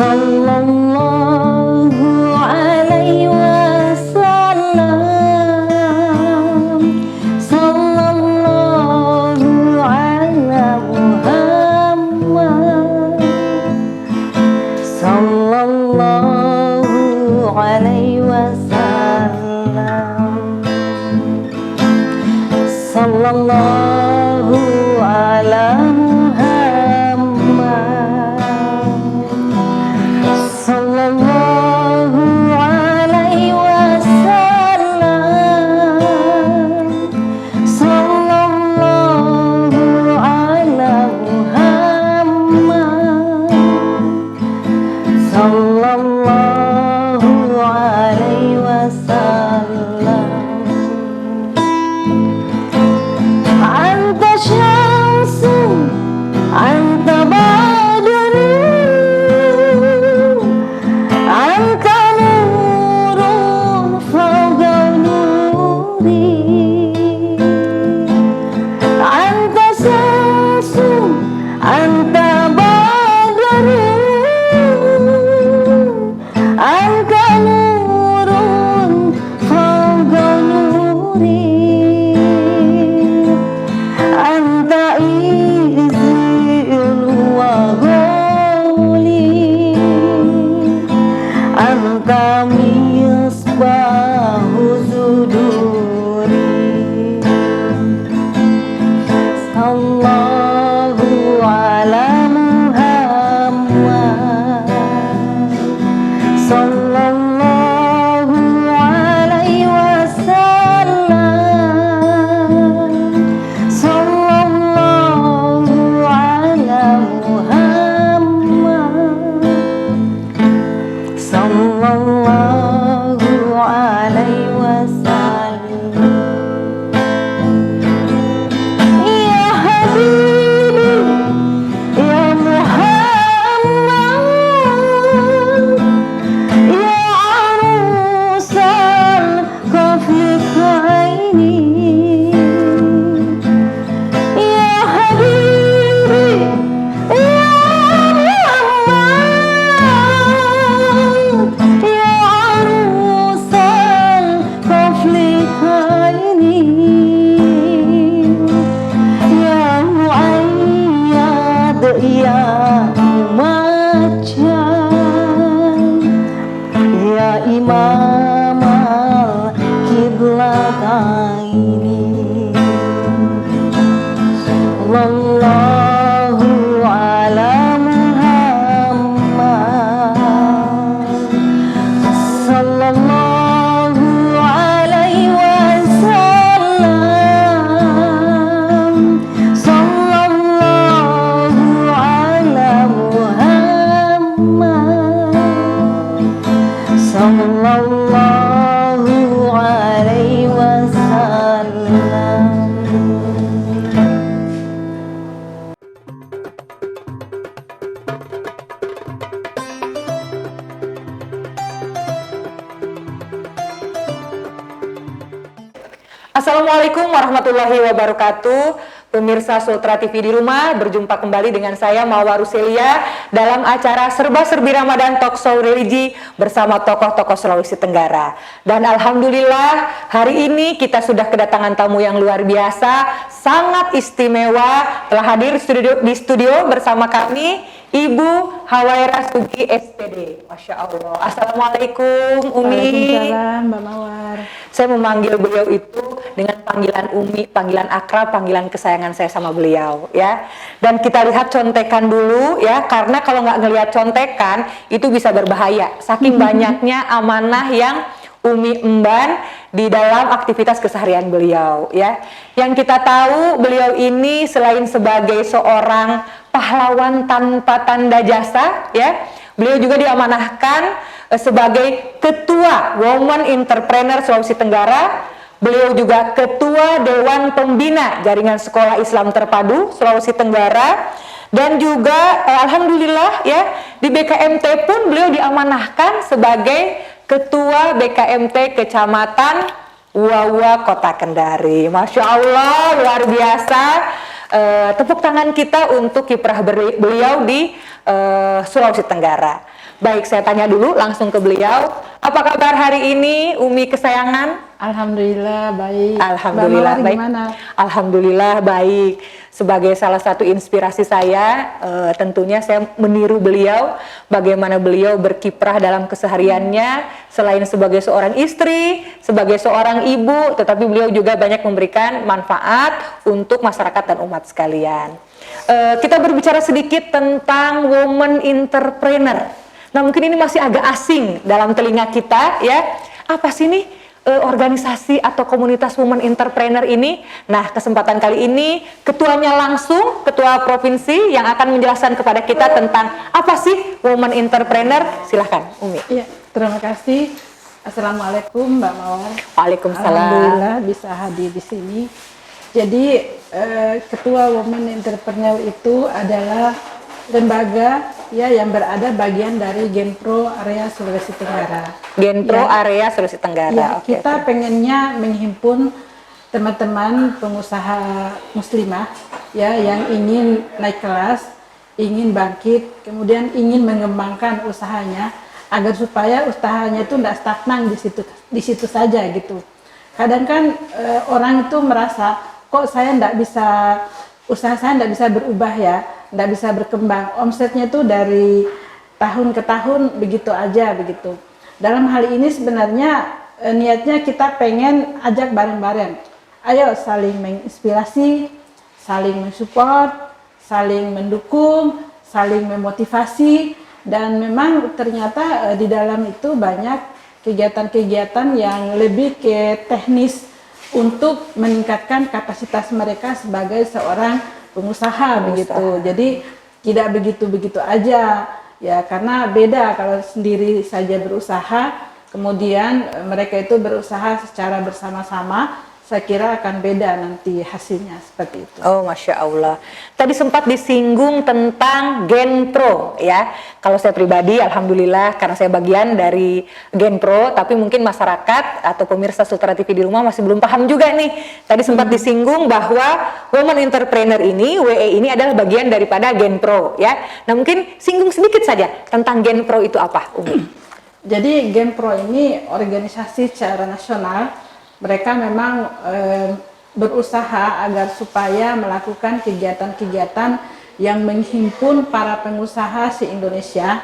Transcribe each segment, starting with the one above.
Sallallahu alaihi wasallam. Sallallahu ala Muhammad. Sallallahu alaihi wasallam. Sallallahu ala Assalamualaikum warahmatullahi wabarakatuh. Pemirsa Sultra TV di rumah, berjumpa kembali dengan saya Mawar Ruselia dalam acara Serba-Serbi Ramadan Talk Show Religi bersama tokoh-tokoh Sulawesi Tenggara. Dan alhamdulillah hari ini kita sudah kedatangan tamu yang luar biasa, sangat istimewa, telah hadir di studio bersama kami Ibu Hawaira Sugi SPD. Masya Allah. Assalamualaikum Umi. Waalaikumsalam Mbak Mawar. Saya memanggil beliau itu dengan panggilan Umi, panggilan akrab, panggilan kesayangan saya sama beliau, ya. Dan kita lihat contekan dulu, ya, karena kalau nggak ngelihat contekan itu bisa berbahaya. Saking banyaknya amanah yang Umi emban di dalam aktivitas keseharian beliau, ya. Yang kita tahu beliau ini selain sebagai seorang pahlawan tanpa tanda jasa, ya, beliau juga diamanahkan sebagai Ketua Women Entrepreneur Sulawesi Tenggara. Beliau juga Ketua Dewan Pembina Jaringan Sekolah Islam Terpadu Sulawesi Tenggara. Dan juga alhamdulillah, ya, di BKMT pun beliau diamanahkan sebagai Ketua BKMT Kecamatan Wawa Kota Kendari. Masya Allah, luar biasa. Tepuk tangan kita untuk kiprah beliau di Sulawesi Tenggara. Baik, saya tanya dulu langsung ke beliau. Apa kabar hari ini, Umi kesayangan? Alhamdulillah baik. Alhamdulillah Mbak Mawar baik. gimana? Alhamdulillah baik. Sebagai salah satu inspirasi saya, tentunya saya meniru beliau bagaimana beliau berkiprah dalam kesehariannya selain sebagai seorang istri, sebagai seorang ibu, tetapi beliau juga banyak memberikan manfaat untuk masyarakat dan umat sekalian. Kita berbicara sedikit tentang woman entrepreneur. Nah, mungkin ini masih agak asing dalam telinga kita ya. Apa sih nih organisasi atau komunitas woman entrepreneur ini? Nah, kesempatan kali ini ketuanya langsung, ketua provinsi yang akan menjelaskan kepada kita tentang apa sih woman entrepreneur. Silahkan, Umi. Iya, terima kasih. Assalamualaikum Mbak Mawar. Waalaikumsalam. Alhamdulillah bisa hadir di sini. Jadi ketua woman entrepreneur itu adalah lembaga ya yang berada bagian dari Genpro area Sulawesi Tenggara. Genpro Ya. area Sulawesi Tenggara. Ya, Oke, kita pengennya menghimpun teman-teman pengusaha muslimah ya yang ingin naik kelas, ingin bangkit, kemudian ingin mengembangkan usahanya agar supaya usahanya itu tidak stagnan di situ saja gitu. Kadang kan orang itu merasa kok saya tidak bisa, usaha saya tidak bisa berubah ya, tidak bisa berkembang. Omsetnya itu dari tahun ke tahun begitu aja begitu. Dalam hal ini sebenarnya niatnya kita pengen ajak bareng-bareng. Ayo saling menginspirasi, saling mensupport, saling mendukung, saling memotivasi, dan memang ternyata di dalam itu banyak kegiatan-kegiatan yang lebih ke teknis untuk meningkatkan kapasitas mereka sebagai seorang pengusaha begitu. Jadi tidak begitu-begitu aja ya, karena beda kalau sendiri saja berusaha, kemudian mereka itu berusaha secara bersama-sama. Saya kira akan beda nanti hasilnya seperti itu. Oh, Masya Allah. Tadi sempat disinggung tentang Genpro ya. Kalau saya pribadi, Alhamdulillah karena saya bagian dari Genpro, tapi mungkin masyarakat atau pemirsa Sultra TV di rumah masih belum paham juga nih. Tadi sempat disinggung bahwa Woman Entrepreneur ini, WE ini adalah bagian daripada Genpro ya. Nah, mungkin singgung sedikit saja tentang Genpro itu apa, Umi? Jadi Genpro ini organisasi secara nasional. Mereka memang berusaha agar supaya melakukan kegiatan-kegiatan yang menghimpun para pengusaha se-Indonesia.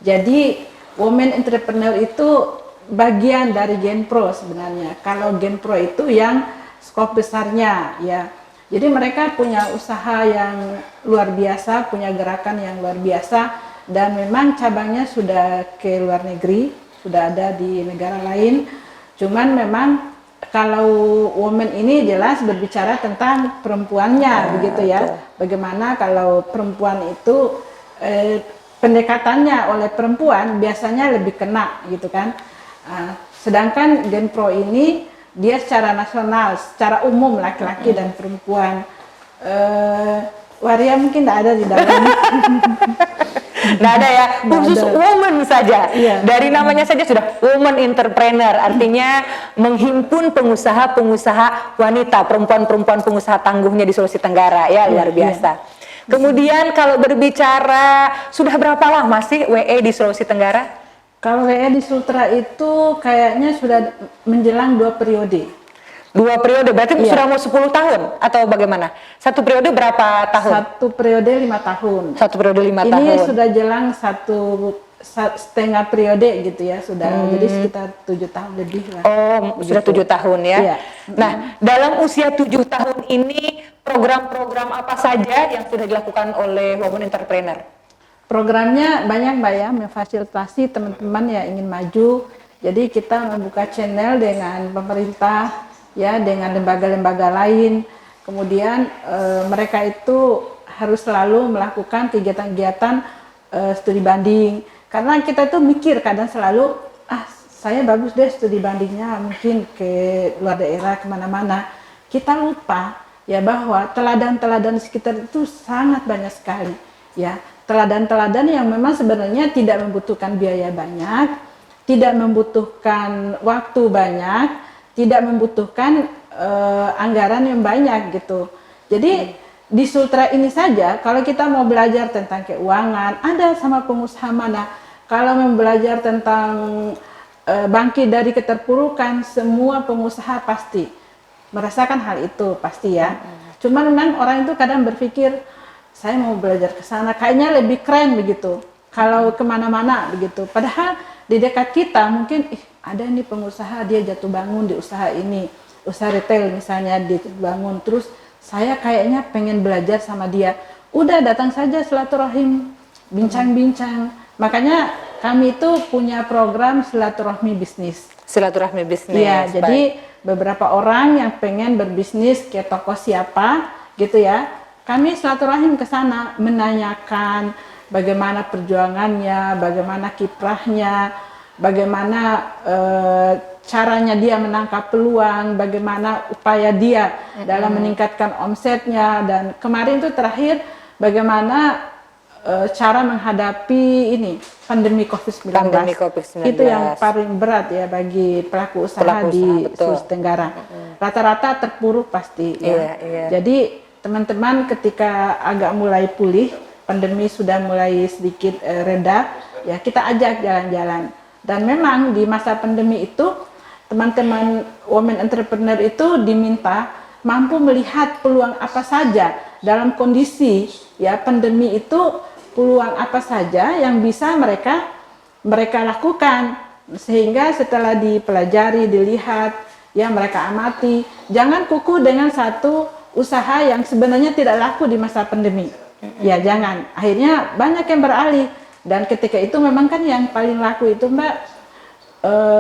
Jadi Women Entrepreneur itu bagian dari Genpro sebenarnya. Kalau Genpro itu yang skop besarnya ya. Jadi mereka punya usaha yang luar biasa, punya gerakan yang luar biasa, dan memang cabangnya sudah ke luar negeri, sudah ada di negara lain. Cuman memang kalau woman ini jelas berbicara tentang perempuannya begitu ya. Bagaimana kalau perempuan itu pendekatannya oleh perempuan biasanya lebih kena gitu kan. Sedangkan Genpro ini dia secara nasional, secara umum laki-laki dan perempuan. Waria mungkin tidak ada di dalam. Nggak ada ya, khusus woman saja. Iya. Dari namanya saja sudah woman entrepreneur, artinya menghimpun pengusaha-pengusaha wanita, perempuan-perempuan pengusaha tangguhnya di Sulawesi Tenggara ya, luar biasa. Kemudian kalau berbicara sudah berapa lama sih WE di Sulawesi Tenggara? Kalau WE di Sultra itu kayaknya sudah menjelang 2 periode. 2 periode, berarti Iya. sudah mau 10 tahun atau bagaimana? Satu periode berapa tahun? Satu periode 5 tahun. Satu periode 5 tahun. Ini sudah jelang setengah periode gitu ya sudah. Jadi sekitar 7 tahun lebih lah. Oh, sudah 7 tahun ya. Iya. Nah, dalam usia 7 tahun ini program-program apa saja yang sudah dilakukan oleh Women Entrepreneur? Programnya banyak Mbak ya, memfasilitasi teman-teman yang ingin maju. Jadi kita membuka channel dengan pemerintah ya, dengan lembaga-lembaga lain. Kemudian mereka itu harus selalu melakukan kegiatan-kegiatan studi banding. Karena kita tuh mikir kadang selalu, saya bagus deh studi bandingnya mungkin ke luar daerah kemana-mana. Kita lupa ya bahwa teladan-teladan di sekitar itu sangat banyak sekali ya. Teladan-teladan yang memang sebenarnya tidak membutuhkan biaya banyak, tidak membutuhkan waktu banyak, tidak membutuhkan anggaran yang banyak gitu. Jadi di Sultra ini saja kalau kita mau belajar tentang keuangan, ada sama pengusaha mana. kalau mau belajar tentang bangkit dari keterpurukan, semua pengusaha pasti merasakan hal itu pasti ya. Cuman memang orang itu kadang berpikir saya mau belajar ke sana, kayaknya lebih keren begitu. Kalau kemana-mana begitu. Padahal di dekat kita mungkin ada nih pengusaha dia jatuh bangun di usaha ini, usaha retail misalnya dia jatuh bangun. Terus saya kayaknya pengen belajar sama dia. Udah datang saja silaturahim, bincang-bincang. Makanya kami itu punya program silaturahmi bisnis. Silaturahmi bisnis. Iya, jadi beberapa orang yang pengen berbisnis ke toko siapa gitu ya, kami silaturahim ke sana menanyakan bagaimana perjuangannya, bagaimana kiprahnya, bagaimana caranya dia menangkap peluang, bagaimana upaya dia dalam meningkatkan omsetnya, dan kemarin itu terakhir bagaimana cara menghadapi ini pandemi COVID-19. Pandemi COVID-19. Itu yang paling berat ya bagi pelaku usaha di Sulawesi Tenggara. Rata-rata terpuruk pasti ya. Jadi teman-teman ketika agak mulai pulih, pandemi sudah mulai sedikit reda, ya kita ajak jalan-jalan. Dan memang di masa pandemi itu teman-teman women entrepreneur itu diminta mampu melihat peluang apa saja dalam kondisi ya pandemi itu, peluang apa saja yang bisa mereka lakukan, sehingga setelah dipelajari, dilihat, ya mereka amati. Jangan kuku dengan satu usaha yang sebenarnya tidak laku di masa pandemi. Ya jangan. Akhirnya banyak yang beralih. Dan ketika itu memang kan yang paling laku itu Mbak,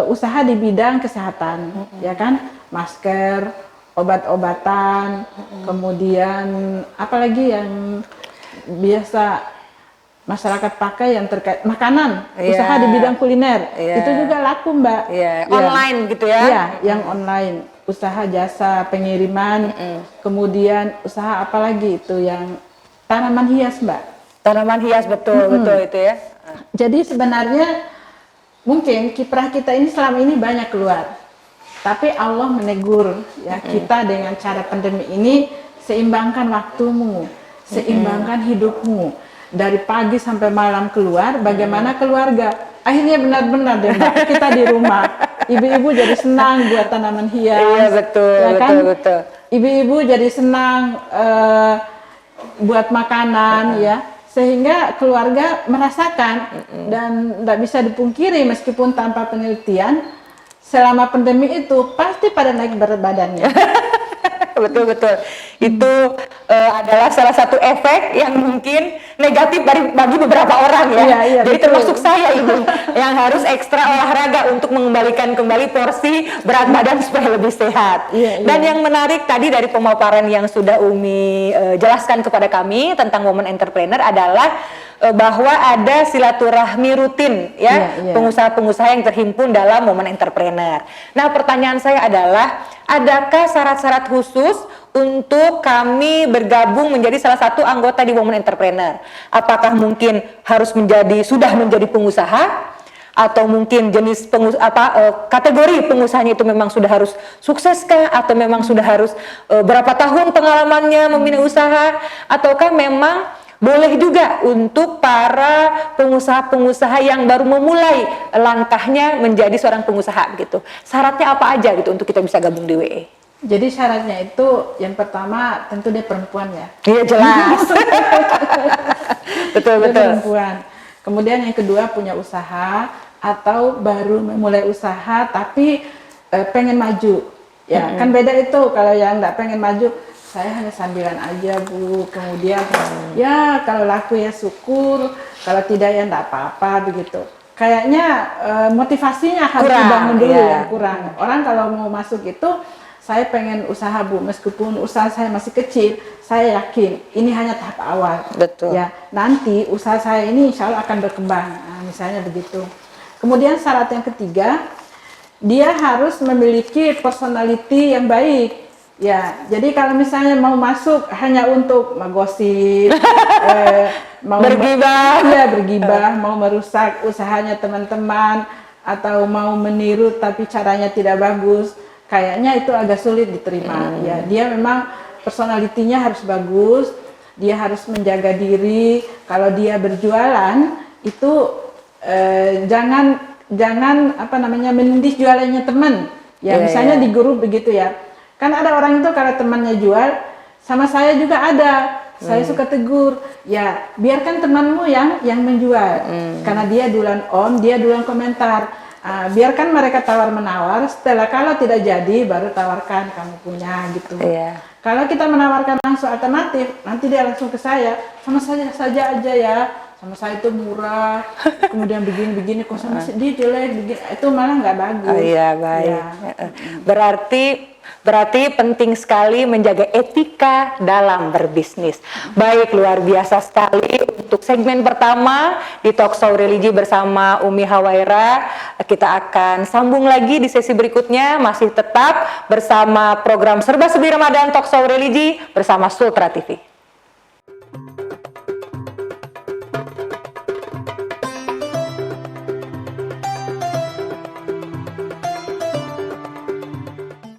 usaha di bidang kesehatan, ya kan, masker, obat-obatan, kemudian apalagi yang biasa masyarakat pakai yang terkait makanan, usaha di bidang kuliner, itu juga laku Mbak. Online gitu ya? Iya, yang online, usaha jasa pengiriman, kemudian usaha apalagi itu yang tanaman hias Mbak. Tanaman hias, betul itu ya. Jadi sebenarnya mungkin kiprah kita ini selama ini banyak keluar, tapi Allah menegur ya kita dengan cara pandemi ini, seimbangkan waktumu, seimbangkan hidupmu. Dari pagi sampai malam keluar, bagaimana keluarga? Akhirnya benar-benar deh Mbak, kita di rumah. Ibu-ibu jadi senang buat tanaman hias. Iya betul, ya kan? betul. Ibu-ibu jadi senang buat makanan ya. Sehingga keluarga merasakan dan tidak bisa dipungkiri meskipun tanpa penelitian, selama pandemi itu pasti pada naik berat badannya. Betul. Itu adalah salah satu efek yang mungkin negatif bagi beberapa orang ya. Iya, jadi betul. termasuk saya Ibu yang harus ekstra olahraga untuk mengembalikan kembali porsi berat badan supaya lebih sehat. Dan yang menarik tadi dari pemaparan yang sudah Umi jelaskan kepada kami tentang women entrepreneur adalah bahwa ada silaturahmi rutin ya, pengusaha-pengusaha yang terhimpun dalam women entrepreneur. Nah, pertanyaan saya adalah, adakah syarat-syarat khusus untuk kami bergabung menjadi salah satu anggota di women entrepreneur? Apakah mungkin harus sudah menjadi pengusaha, atau mungkin jenis kategori pengusahanya itu memang sudah harus sukseskah, atau memang sudah harus berapa tahun pengalamannya membina usaha, ataukah memang boleh juga untuk para pengusaha-pengusaha yang baru memulai langkahnya menjadi seorang pengusaha gitu. Syaratnya apa aja gitu untuk kita bisa gabung di WE? Jadi syaratnya itu yang pertama tentu dia perempuan ya. Iya jelas. betul. Dia perempuan. Kemudian yang kedua punya usaha atau baru memulai usaha tapi pengen maju. Ya kan beda itu, kalau yang nggak pengen maju, saya hanya sambilan aja Bu, kemudian ya kalau laku ya syukur, kalau tidak ya enggak apa-apa begitu. Kayaknya motivasinya harus dibangun dulu yang kurang. Orang kalau mau masuk itu, saya pengen usaha Bu, meskipun usaha saya masih kecil, saya yakin ini hanya tahap awal. Betul. Ya, nanti usaha saya ini insya Allah akan berkembang, nah, misalnya begitu. Kemudian syarat yang ketiga, dia harus memiliki personality yang baik. Ya, jadi kalau misalnya mau masuk hanya untuk menggosip, mau bergibah, mau merusak usahanya teman-teman, atau mau meniru tapi caranya tidak bagus, kayaknya itu agak sulit diterima. Ya, dia memang personalitinya harus bagus, dia harus menjaga diri. Kalau dia berjualan itu jangan apa namanya menindih jualannya teman. Ya Iya, misalnya iya. di grup begitu ya. Kan ada orang itu kalau temannya jual, sama saya juga ada. Saya suka tegur, ya biarkan temanmu yang menjual. Karena dia duluan dia duluan komentar. Biarkan mereka tawar menawar. Setelah kalau tidak jadi, baru tawarkan kamu punya gitu. Iya. Kalau kita menawarkan langsung alternatif, nanti dia langsung ke saya, sama saja aja ya. Sama saya itu murah, kemudian begini-begini, kok sama dia jelek, begini, itu malah nggak bagus. Oh iya, baik. Ya. Berarti penting sekali menjaga etika dalam berbisnis. Baik, luar biasa sekali untuk segmen pertama di Talkshow Religi bersama Umi Hawaira. Kita akan sambung lagi di sesi berikutnya, masih tetap bersama program Serba Serbi Ramadan Talkshow Religi bersama Sultra TV.